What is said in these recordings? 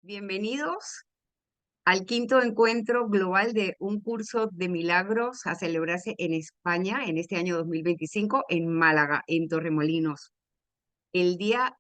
Bienvenidos al quinto encuentro global de un curso de milagros a celebrarse en España en este año 2025 en Málaga, en Torremolinos, el día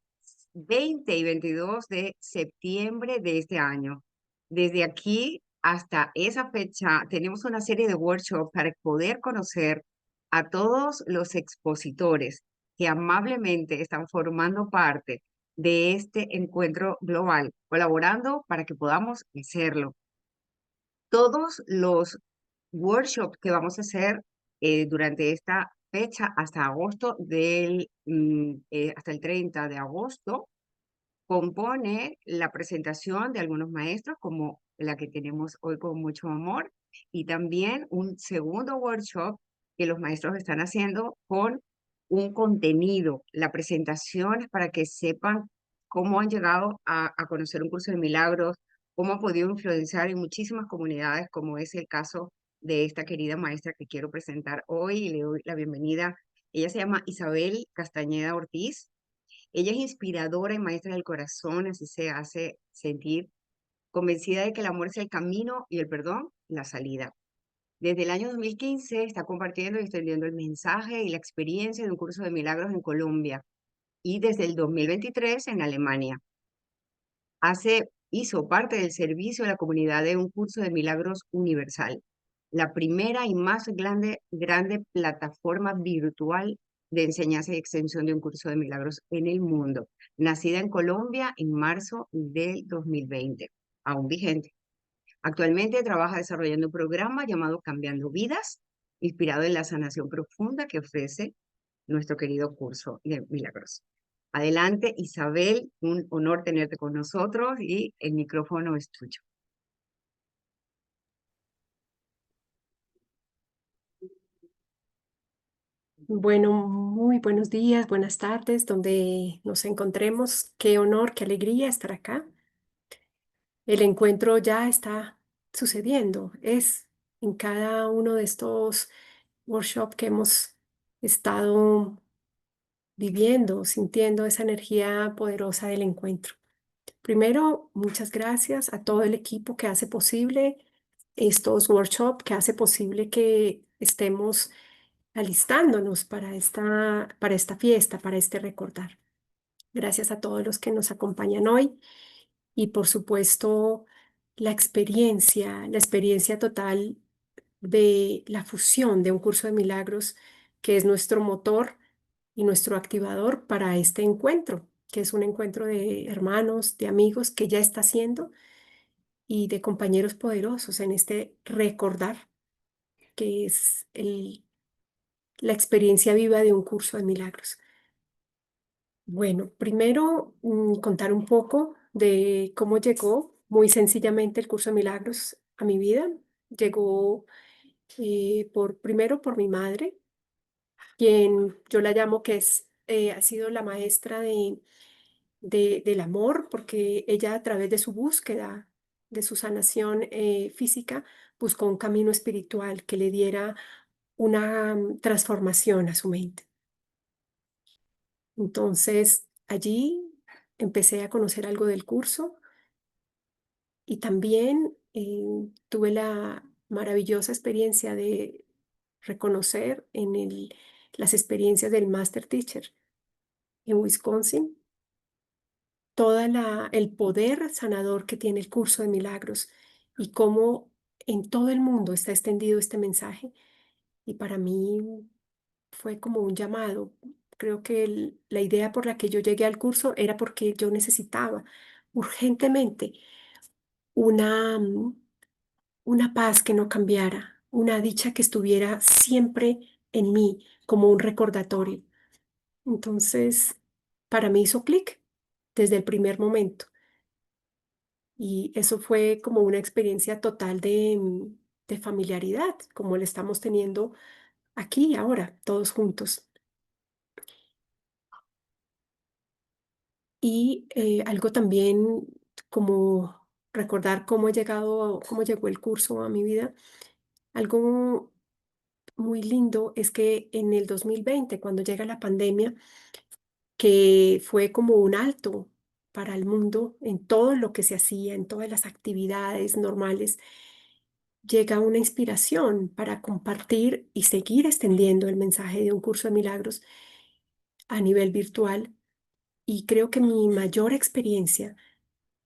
20 y 22 de septiembre de este año. Desde aquí hasta esa fecha tenemos una serie de workshops para poder conocer a todos los expositores que amablemente están formando parte de este encuentro global, colaborando para que podamos hacerlo. Todos los workshops que vamos a hacer durante esta fecha hasta agosto hasta el 30 de agosto compone la presentación de algunos maestros como la que tenemos hoy con mucho amor y también un segundo workshop que los maestros están haciendo con un contenido, la presentación es para que sepan cómo han llegado a conocer un curso de milagros, cómo ha podido influenciar en muchísimas comunidades, como es el caso de esta querida maestra que quiero presentar hoy y le doy la bienvenida. Ella se llama Isabel Castañeda Ortiz. Ella es inspiradora y maestra del corazón, así se hace sentir, convencida de que el amor es el camino y el perdón la salida. Desde el año 2015 está compartiendo y extendiendo el mensaje y la experiencia de un curso de milagros en Colombia y desde el 2023 en Alemania. Hizo parte del servicio de la comunidad de un curso de milagros universal, la primera y más grande plataforma virtual de enseñanza y extensión de un curso de milagros en el mundo, nacida en Colombia en marzo del 2020, aún vigente. Actualmente trabaja desarrollando un programa llamado Cambiando Vidas, inspirado en la sanación profunda que ofrece nuestro querido curso de milagros. Adelante, Isabel, un honor tenerte con nosotros y el micrófono es tuyo. Bueno, muy buenos días, buenas tardes, donde nos encontremos. Qué honor, qué alegría estar acá. El encuentro ya está sucediendo. Es en cada uno de estos workshops que hemos estado viviendo, sintiendo esa energía poderosa del encuentro. Primero, muchas gracias a todo el equipo que hace posible estos workshops, que hace posible que estemos alistándonos para esta fiesta, para este recordar. Gracias a todos los que nos acompañan hoy y por supuesto la experiencia total de la fusión de un curso de milagros que es nuestro motor y nuestro activador para este encuentro, que es un encuentro de hermanos, de amigos que ya está haciendo y de compañeros poderosos en este recordar que es la experiencia viva de un curso de milagros. Bueno, primero contar un poco de cómo llegó muy sencillamente el curso de milagros a mi vida. Llegó primero por mi madre, quien yo la llamo que ha sido la maestra del amor, porque ella a través de su búsqueda, de su sanación física, buscó un camino espiritual que le diera una transformación a su mente. Entonces, allí empecé a conocer algo del curso y también tuve la maravillosa experiencia de reconocer las experiencias del Master Teacher en Wisconsin, el poder sanador que tiene el curso de milagros y cómo en todo el mundo está extendido este mensaje. Y para mí fue como un llamado. Creo que la idea por la que yo llegué al curso era porque yo necesitaba urgentemente una, mm, una paz que no cambiara, una dicha que estuviera siempre en mí como un recordatorio. Entonces, para mí hizo clic desde el primer momento y eso fue como una experiencia total de familiaridad, como la estamos teniendo aquí ahora, todos juntos. Y algo también como recordar cómo llegó el curso a mi vida. Algo muy lindo es que en el 2020, cuando llega la pandemia, que fue como un alto para el mundo, en todo lo que se hacía, en todas las actividades normales, llega una inspiración para compartir y seguir extendiendo el mensaje de un curso de milagros a nivel virtual. Y creo que mi mayor experiencia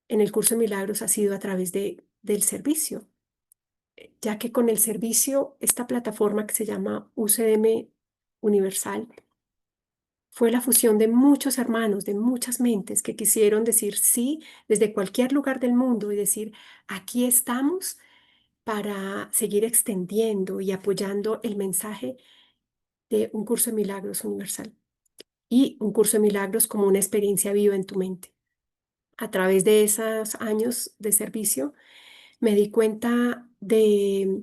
en el curso de milagros ha sido a través del servicio, ya que con el servicio, esta plataforma que se llama UCM Universal, fue la fusión de muchos hermanos, de muchas mentes que quisieron decir sí desde cualquier lugar del mundo y decir, aquí estamos para seguir extendiendo y apoyando el mensaje de un curso de milagros universal y un curso de milagros como una experiencia viva en tu mente. A través de esos años de servicio me di cuenta de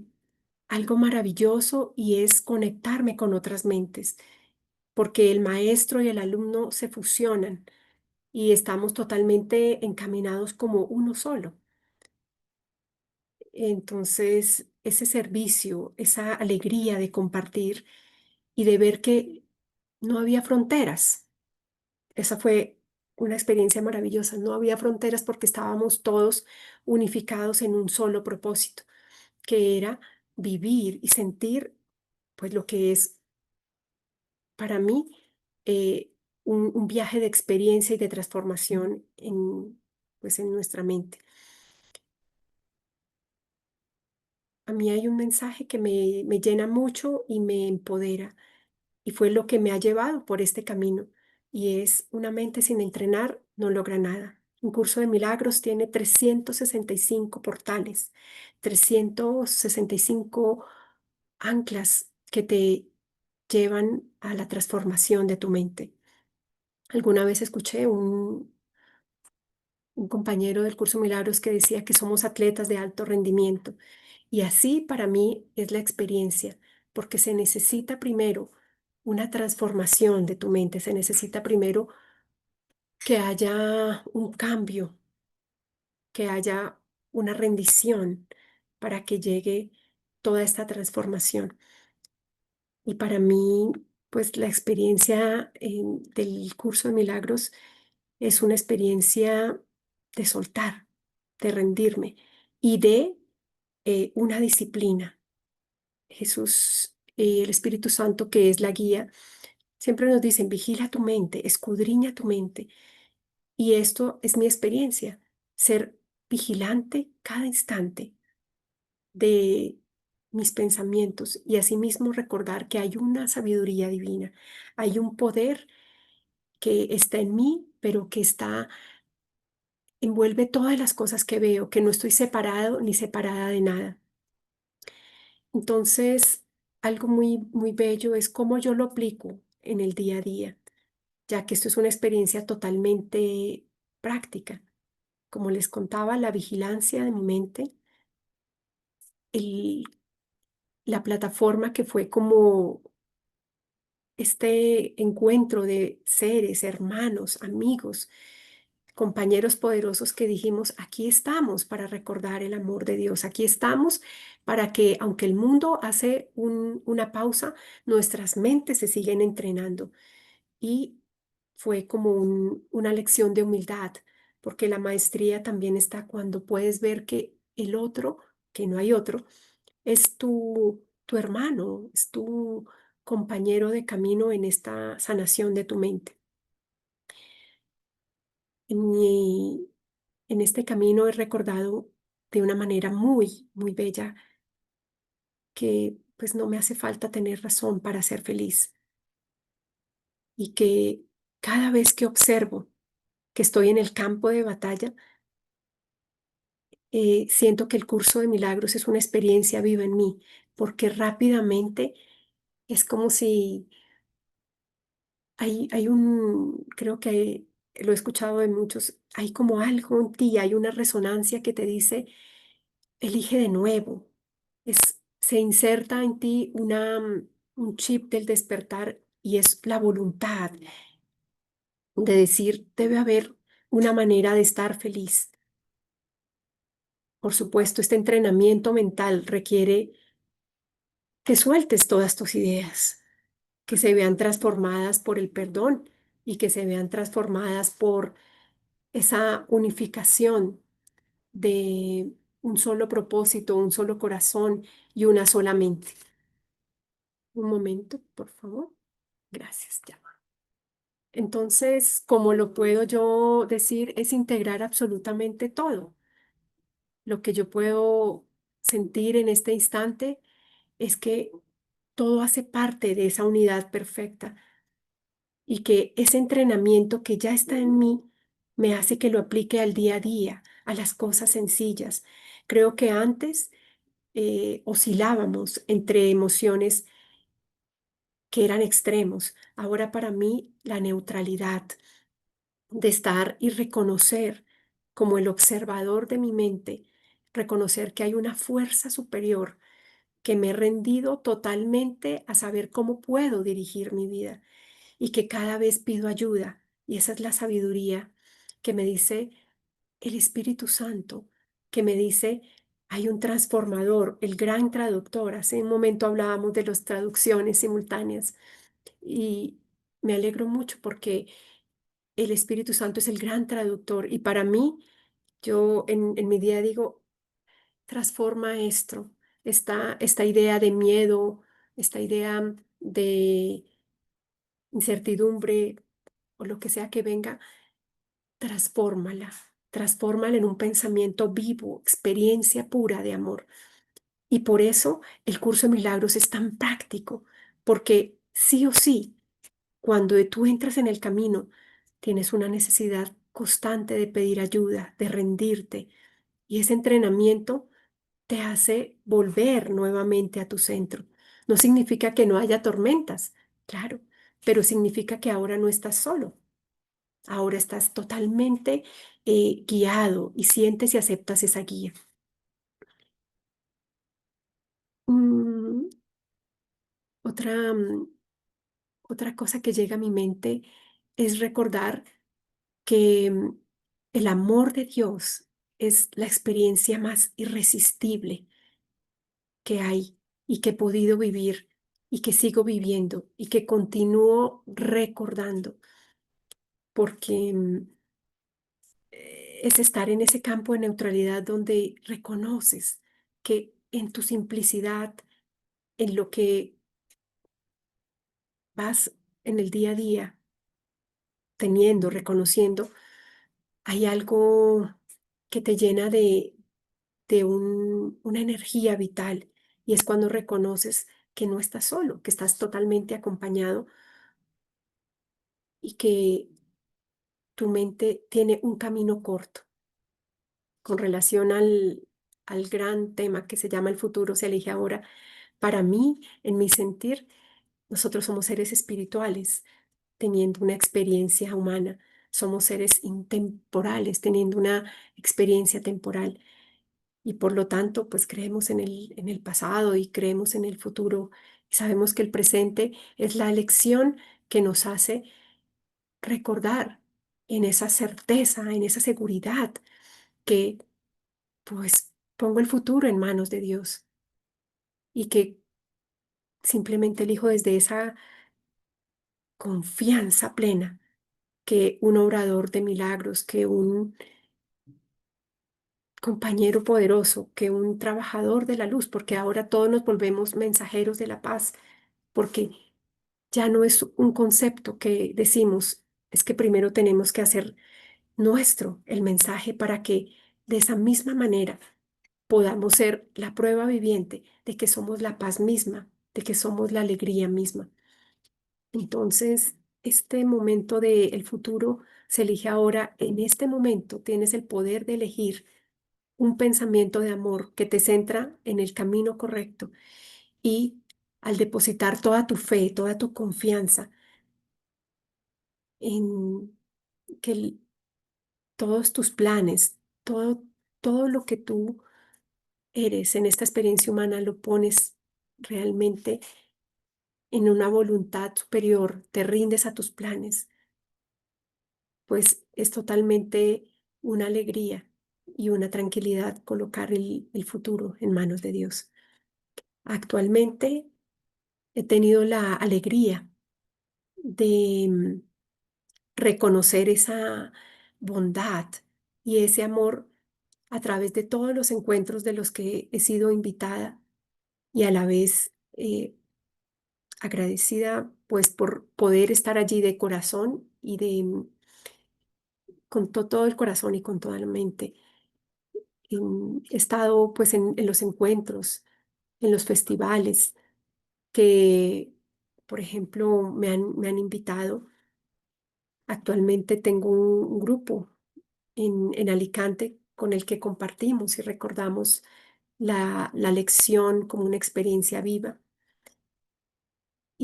algo maravilloso y es conectarme con otras mentes, porque el maestro y el alumno se fusionan y estamos totalmente encaminados como uno solo. Entonces, ese servicio, esa alegría de compartir y de ver que no había fronteras, esa fue una experiencia maravillosa. No había fronteras porque estábamos todos unificados en un solo propósito, que era vivir y sentir pues lo que es para mí un viaje de experiencia y de transformación pues, en nuestra mente. A mí hay un mensaje que me llena mucho y me empodera, y fue lo que me ha llevado por este camino, y es una mente sin entrenar no logra nada. Un curso de milagros tiene 365 portales, 365 anclas que te llevan a la transformación de tu mente. Alguna vez escuché un compañero del curso Milagros que decía que somos atletas de alto rendimiento. Y así para mí es la experiencia, porque se necesita primero una transformación de tu mente, se necesita primero que haya un cambio, que haya una rendición para que llegue toda esta transformación. Y para mí, pues la experiencia del curso de milagros es una experiencia de soltar, de rendirme y de una disciplina. Jesús y el Espíritu Santo, que es la guía, siempre nos dicen, vigila tu mente, escudriña tu mente. Y esto es mi experiencia, ser vigilante cada instante de mis pensamientos y asimismo recordar que hay una sabiduría divina, hay un poder que está en mí, pero que envuelve todas las cosas que veo, que no estoy separado ni separada de nada. Entonces, algo muy, muy bello es cómo yo lo aplico en el día a día, ya que esto es una experiencia totalmente práctica. Como les contaba, la vigilancia de mi mente, el- la plataforma que fue como este encuentro de seres, hermanos, amigos, compañeros poderosos que dijimos, aquí estamos para recordar el amor de Dios, aquí estamos para que, aunque el mundo hace una pausa, nuestras mentes se siguen entrenando. Y fue como una lección de humildad, porque la maestría también está cuando puedes ver que el otro, que no hay otro, es tu hermano, es tu compañero de camino en esta sanación de tu mente. En en este camino he recordado de una manera muy, muy bella que pues no me hace falta tener razón para ser feliz y que cada vez que observo que estoy en el campo de batalla, siento que el curso de milagros es una experiencia viva en mí, porque rápidamente es como si creo que lo he escuchado de muchos, hay como algo en ti, hay una resonancia que te dice, elige de nuevo. Se inserta en ti un chip del despertar y es la voluntad de decir, debe haber una manera de estar feliz. Por supuesto, este entrenamiento mental requiere que sueltes todas tus ideas, que se vean transformadas por el perdón y que se vean transformadas por esa unificación de un solo propósito, un solo corazón y una sola mente. Un momento, por favor. Gracias, ya. Entonces, como lo puedo yo decir, es integrar absolutamente todo. Lo que yo puedo sentir en este instante es que todo hace parte de esa unidad perfecta y que ese entrenamiento que ya está en mí me hace que lo aplique al día a día, a las cosas sencillas. Creo que antes oscilábamos entre emociones que eran extremos. Ahora para mí la neutralidad de estar y reconocer como el observador de mi mente, reconocer que hay una fuerza superior, que me he rendido totalmente a saber cómo puedo dirigir mi vida y que cada vez pido ayuda. Y esa es la sabiduría que me dice el Espíritu Santo, que me dice, hay un transformador, el gran traductor. Hace un momento hablábamos de las traducciones simultáneas y me alegro mucho porque el Espíritu Santo es el gran traductor y para mí, yo en mi día digo, transforma esto, esta idea de miedo, esta idea de incertidumbre o lo que sea que venga, transfórmala, transfórmala en un pensamiento vivo, experiencia pura de amor. Y por eso el curso de milagros es tan práctico, porque sí o sí, cuando tú entras en el camino, tienes una necesidad constante de pedir ayuda, de rendirte, y ese entrenamiento te hace volver nuevamente a tu centro. No significa que no haya tormentas, claro, pero significa que ahora no estás solo. Ahora estás totalmente guiado y sientes y aceptas esa guía. Mm, otra, otra cosa que llega a mi mente es recordar que el amor de Dios es la experiencia más irresistible que hay y que he podido vivir y que sigo viviendo y que continúo recordando, porque es estar en ese campo de neutralidad donde reconoces que en tu simplicidad, en lo que vas en el día a día teniendo, reconociendo, hay algo que te llena de una energía vital y es cuando reconoces que no estás solo, que estás totalmente acompañado y que tu mente tiene un camino corto con relación al gran tema que se llama el futuro se elige ahora. Para mí, en mi sentir, nosotros somos seres espirituales teniendo una experiencia humana. Somos seres intemporales teniendo una experiencia temporal. Y por lo tanto, pues creemos en el pasado y creemos en el futuro. Y sabemos que el presente es la elección que nos hace recordar en esa certeza, en esa seguridad que pues pongo el futuro en manos de Dios y que simplemente elijo desde esa confianza plena que un obrador de milagros, que un compañero poderoso, que un trabajador de la luz, porque ahora todos nos volvemos mensajeros de la paz, porque ya no es un concepto que decimos, es que primero tenemos que hacer nuestro el mensaje para que de esa misma manera podamos ser la prueba viviente de que somos la paz misma, de que somos la alegría misma. Entonces, este momento del futuro se elige ahora. En este momento tienes el poder de elegir un pensamiento de amor que te centra en el camino correcto y al depositar toda tu fe, toda tu confianza en que todos tus planes, todo lo que tú eres en esta experiencia humana lo pones realmente en una voluntad superior, te rindes a tus planes, pues es totalmente una alegría y una tranquilidad colocar el futuro en manos de Dios. Actualmente he tenido la alegría de reconocer esa bondad y ese amor a través de todos los encuentros de los que he sido invitada y a la vez agradecida pues por poder estar allí de corazón y con todo el corazón y con toda la mente. He estado pues en los encuentros, en los festivales que, por ejemplo, me han invitado. Actualmente tengo un grupo en Alicante con el que compartimos y recordamos la lección como una experiencia viva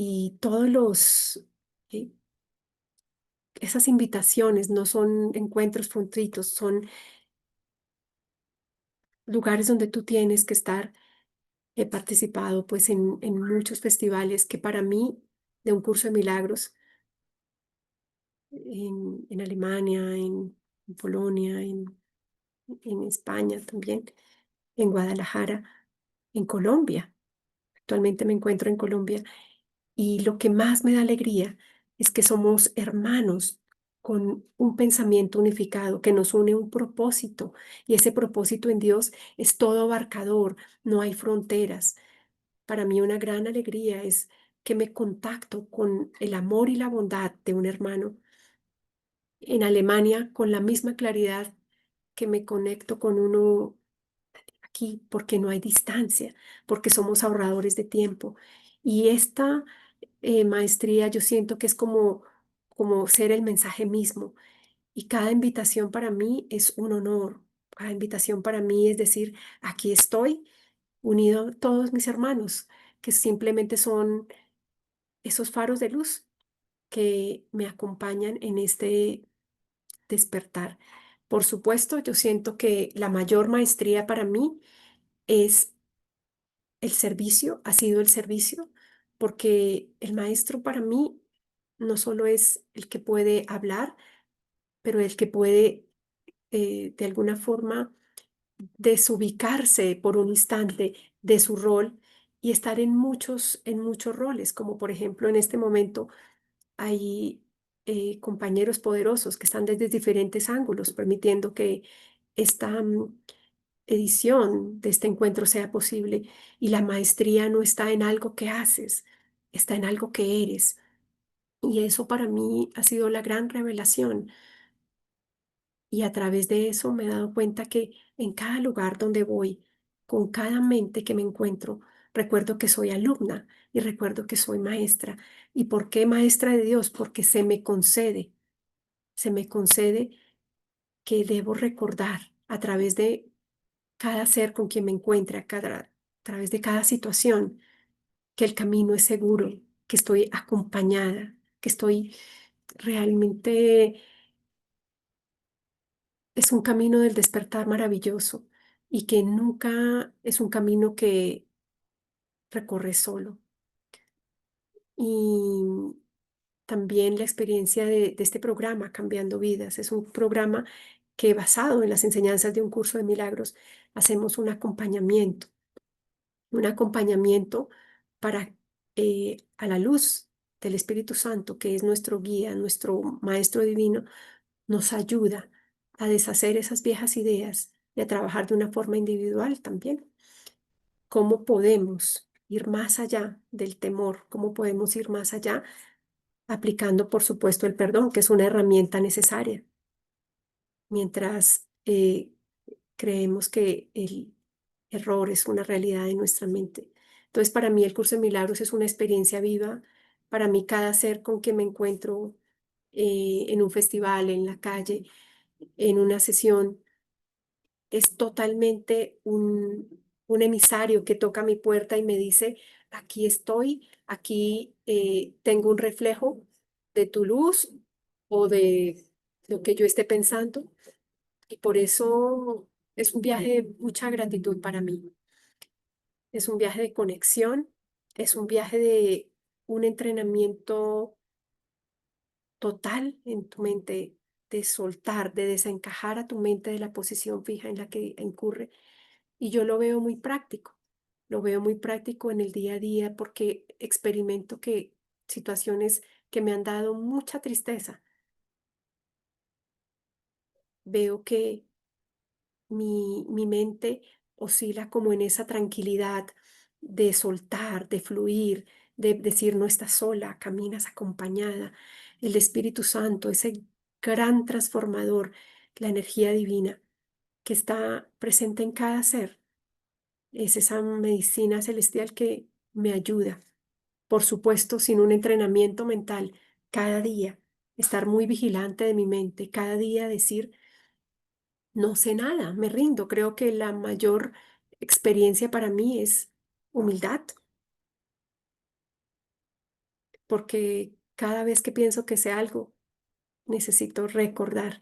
y eh, esas invitaciones no son encuentros fortuitos, son lugares donde tú tienes que estar. He participado pues en muchos festivales que para mí, de un curso de milagros, en Alemania, en Polonia, en España también, en Guadalajara, en Colombia. Actualmente me encuentro en Colombia y lo que más me da alegría es que somos hermanos con un pensamiento unificado que nos une un propósito y ese propósito en Dios es todo abarcador, no hay fronteras. Para mí una gran alegría es que me contacto con el amor y la bondad de un hermano en Alemania con la misma claridad que me conecto con uno aquí, porque no hay distancia, porque somos ahorradores de tiempo. Y esta maestría yo siento que es como ser el mensaje mismo. Y cada invitación para mí es un honor. Cada invitación para mí es decir, aquí estoy unido a todos mis hermanos, que simplemente son esos faros de luz que me acompañan en este despertar. Por supuesto, yo siento que la mayor maestría para mí es el servicio, ha sido el servicio, porque el maestro para mí no solo es el que puede hablar, pero el que puede de alguna forma desubicarse por un instante de su rol y estar en muchos roles, como por ejemplo en este momento hay compañeros poderosos que están desde diferentes ángulos, permitiendo que esta edición de este encuentro sea posible. Y la maestría no está en algo que haces, está en algo que eres. Y eso para mí ha sido la gran revelación. Y a través de eso me he dado cuenta que en cada lugar donde voy, con cada mente que me encuentro, recuerdo que soy alumna y recuerdo que soy maestra. ¿Y por qué maestra de Dios? Porque se me concede que debo recordar a través de cada ser con quien me encuentre, a través de cada situación, que el camino es seguro, que estoy acompañada, que estoy realmente, es un camino del despertar maravilloso y que nunca es un camino que recorre solo. Y también la experiencia de este programa, Cambiando Vidas, es un programa que basado en las enseñanzas de un curso de milagros, hacemos un acompañamiento para, a la luz del Espíritu Santo, que es nuestro guía, nuestro Maestro Divino, nos ayuda a deshacer esas viejas ideas y a trabajar de una forma individual también. ¿Cómo podemos ir más allá del temor? ¿Cómo podemos ir más allá? Aplicando, por supuesto, el perdón, que es una herramienta necesaria, mientras creemos que el error es una realidad en nuestra mente. Entonces, para mí el curso de milagros es una experiencia viva. Para mí cada ser con que me encuentro en un festival, en la calle, en una sesión, es totalmente un emisario que toca mi puerta y me dice, aquí estoy, aquí tengo un reflejo de tu luz o de lo que yo esté pensando. Y por eso es un viaje de mucha gratitud para mí. Es un viaje de conexión, es un viaje de un entrenamiento total en tu mente, de soltar, de desencajar a tu mente de la posición fija en la que incurre. Y yo lo veo muy práctico, lo veo muy práctico en el día a día porque experimento que situaciones que me han dado mucha tristeza veo que mi mente oscila como en esa tranquilidad de soltar, de fluir, de decir no estás sola, caminas acompañada. El Espíritu Santo, ese gran transformador, la energía divina que está presente en cada ser, es esa medicina celestial que me ayuda. Por supuesto, sin un entrenamiento mental, cada día, estar muy vigilante de mi mente, cada día decir no sé nada, me rindo. Creo que la mayor experiencia para mí es humildad, porque cada vez que pienso que sé algo, necesito recordar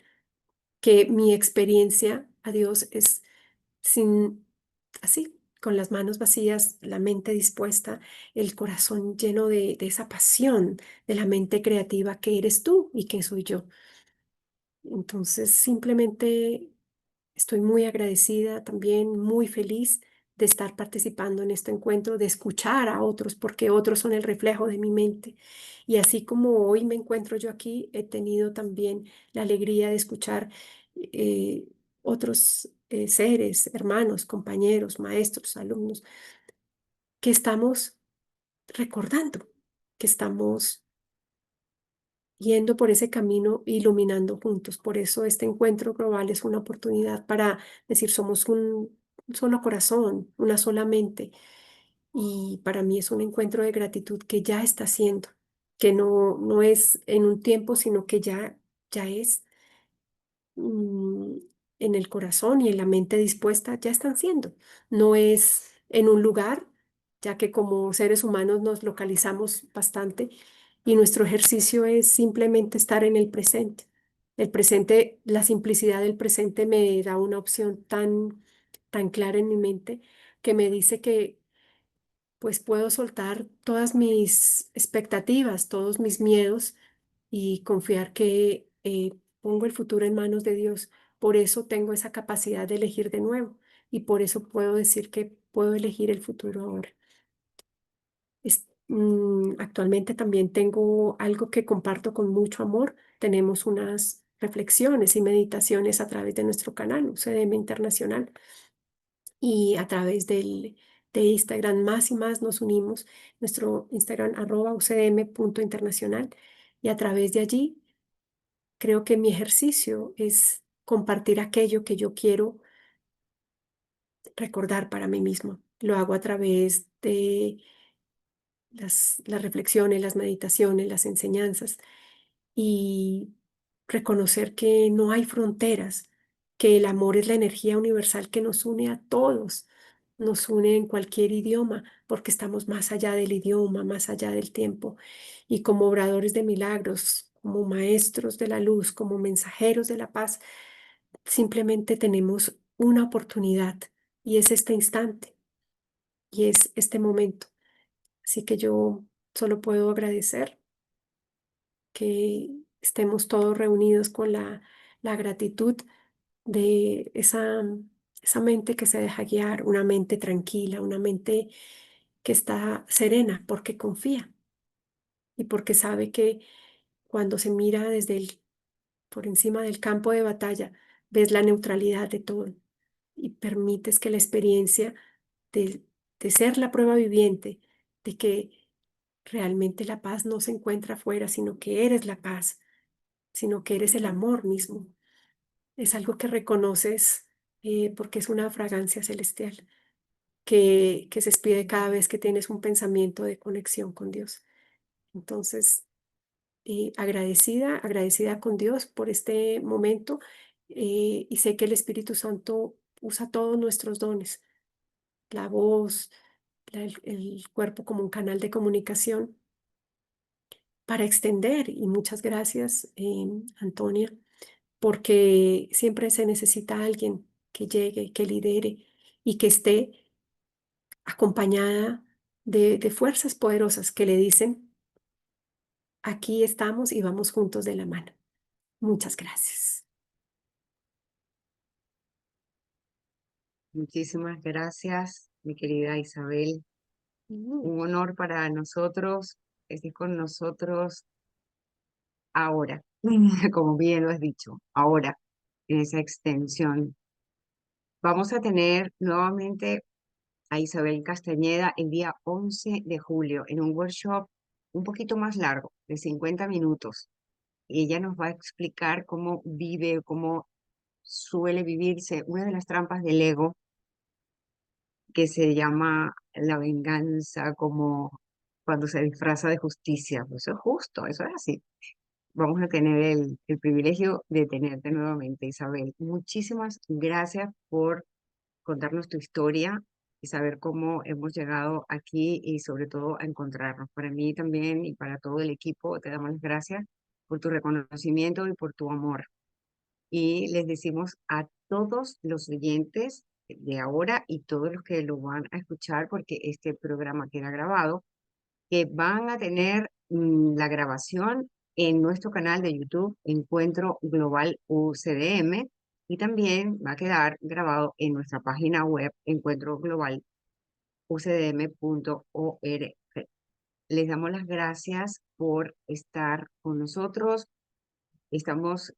que mi experiencia a Dios es sin, así, con las manos vacías, la mente dispuesta, el corazón lleno de esa pasión de la mente creativa que eres tú y que soy yo. Entonces, simplemente estoy muy agradecida, también muy feliz de estar participando en este encuentro, de escuchar a otros, porque otros son el reflejo de mi mente. Y así como hoy me encuentro yo aquí, he tenido también la alegría de escuchar eh, otros seres, hermanos, compañeros, maestros, alumnos, que estamos recordando, que estamos yendo por ese camino, iluminando juntos. Por eso este encuentro global es una oportunidad para decir, somos un solo corazón, una sola mente. Y para mí es un encuentro de gratitud que ya está haciendo, que no es en un tiempo, sino que ya es mm, en el corazón y en la mente dispuesta, ya están siendo. No es en un lugar, ya que como seres humanos nos localizamos bastante y nuestro ejercicio es simplemente estar en el presente. El presente, la simplicidad del presente me da una opción tan clara en mi mente que me dice que pues puedo soltar todas mis expectativas, todos mis miedos y confiar que pongo el futuro en manos de Dios. Por eso tengo esa capacidad de elegir de nuevo y por eso puedo decir que puedo elegir el futuro ahora. Actualmente también tengo algo que comparto con mucho amor. Tenemos unas reflexiones y meditaciones a través de nuestro canal UCDM Internacional y a través de Instagram más y más nos unimos. Nuestro Instagram @ucdm.internacional y a través de allí creo que mi ejercicio es compartir aquello que yo quiero recordar para mí mismo. Lo hago a través de las reflexiones, las meditaciones, las enseñanzas y reconocer que no hay fronteras, que el amor es la energía universal que nos une a todos, nos une en cualquier idioma, porque estamos más allá del idioma, más allá del tiempo. Y como obradores de milagros, como maestros de la luz, como mensajeros de la paz, simplemente tenemos una oportunidad y es este instante y es este momento. Así que yo solo puedo agradecer que estemos todos reunidos con la gratitud de esa mente que se deja guiar, una mente tranquila, una mente que está serena porque confía y porque sabe que cuando se mira por encima del campo de batalla, ves la neutralidad de todo y permites que la experiencia de, de ser la prueba viviente, de que realmente la paz no se encuentra afuera, sino que eres la paz, sino que eres el amor mismo. Es algo que reconoces porque es una fragancia celestial que se expide cada vez que tienes un pensamiento de conexión con Dios. Entonces, agradecida con Dios por este momento y sé que el Espíritu Santo usa todos nuestros dones, la voz, el cuerpo como un canal de comunicación para extender. Y muchas gracias, Antonia, porque siempre se necesita alguien que llegue, que lidere y que esté acompañada de fuerzas poderosas que le dicen, aquí estamos y vamos juntos de la mano. Muchas gracias. Muchísimas gracias, mi querida Isabel. Mm. Un honor para nosotros estar con nosotros ahora, como bien lo has dicho, ahora. en esa extensión. Vamos a tener nuevamente a Isabel Castañeda el día 11 de julio en un workshop un poquito más largo, de 50 minutos. Ella nos va a explicar cómo vive, cómo suele vivirse una de las trampas del ego que se llama la venganza, como cuando se disfraza de justicia. Pues eso es justo, eso es así. Vamos a tener el privilegio de tenerte nuevamente, Isabel. Muchísimas gracias por contarnos tu historia y saber cómo hemos llegado aquí y sobre todo a encontrarnos. Para mí también y para todo el equipo te damos las gracias por tu reconocimiento y por tu amor. Y les decimos a todos los oyentes de ahora y todos los que lo van a escuchar, porque este programa queda grabado, que van a tener la grabación en nuestro canal de YouTube, Encuentro Global UCDM, y también va a quedar grabado en nuestra página web, encuentroglobalucdm.org. Les damos las gracias por estar con nosotros. Estamos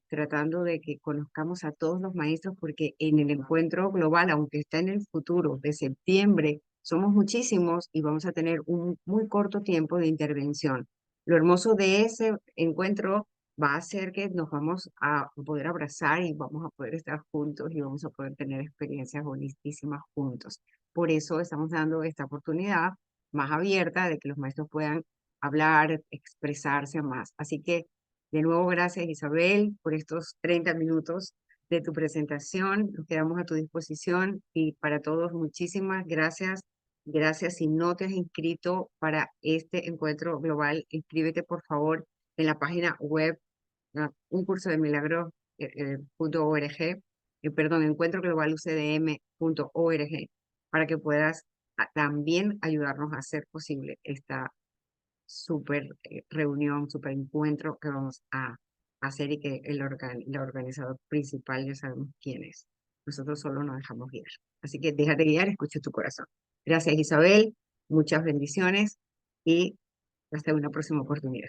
tratando de que conozcamos a todos los maestros porque en el encuentro global, aunque está en el futuro de septiembre, somos muchísimos y vamos a tener un muy corto tiempo de intervención. Lo hermoso de ese encuentro va a ser que nos vamos a poder abrazar y vamos a poder estar juntos y vamos a poder tener experiencias bonitísimas juntos. Por eso estamos dando esta oportunidad más abierta de que los maestros puedan hablar, expresarse más. Así que de nuevo, gracias Isabel por estos 30 minutos de tu presentación. Nos quedamos a tu disposición y para todos muchísimas gracias. Gracias. Si no te has inscrito para este encuentro global, inscríbete por favor en la página web un curso de milagros perdón, encuentroglobalucdm.org para que puedas también ayudarnos a hacer posible esta super reunión, super encuentro que vamos a hacer y que el organizador principal ya sabemos quién es. Nosotros solo nos dejamos guiar. Así que déjate guiar, escucha tu corazón. Gracias Isabel, muchas bendiciones y hasta una próxima oportunidad.